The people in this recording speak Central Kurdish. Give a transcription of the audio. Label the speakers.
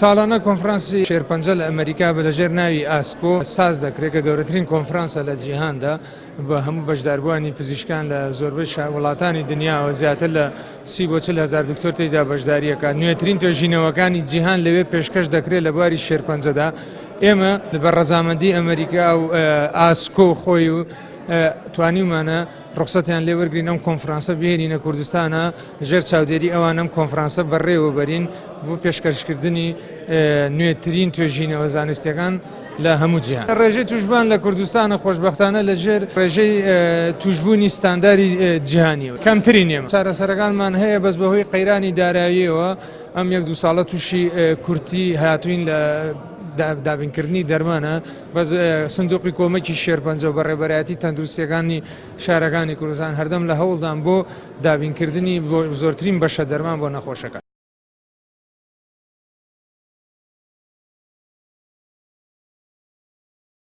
Speaker 1: ساڵانە کۆنفرانسی شێرپەنجە لە ئەمریکا بە لەژێر ناوی ئاسکۆ ساز دەکرێت کە گەورەترین کۆنفرانسە لە جیهاندا بە هەموو بەشداربووانی پزیشکان لە زۆربەی وڵاتانی دنیاوە زیاتر لە 30 بۆ 40 هزار دکتۆر تێیدا بەشداریەکە نوێترین توێژینەوەکانی جیهان لەوێ پێشکەش دەکرێت لە بواری شێرپەنجەدا. ئێمە بە ڕەزامەندی ئەمریکا و ئاسکۆ خۆی و توانیمانە ڕخسەتیان لێ وەرگین ئەم کۆنفرانسە بهێنینە کوردستانە ژێر چاودێری ئەوان ئەم کۆنفرانسە بەڕێوەبەرین بۆ پێشکەشکردنی نوێترین توێژینەوە زانستیەکان لە هەموو جیهان. ڕێژەی توشبان لە کوردستانە خۆشبەختانە لەژێر ڕێژەی توشبوونی ستانداری جیهانیەوە کەمترین ئێمە چارەسەرەکانمان هەیە بەس بەهۆی قەیرانی داراییەوە ئەم 1-2 ساڵە تووشی کورتی هاتوین لە دابینکردنی دەرمانە بەس سندوقی کۆمەکی شێرپەنجە و بەڕێبەرایەتی تەندروستیەکانی شارەکانی کوردستان هەردەم لە هەوڵدان بۆ دابینکردنی بۆ زۆرترین بەشە دەرمان بۆ نەخۆشەکان.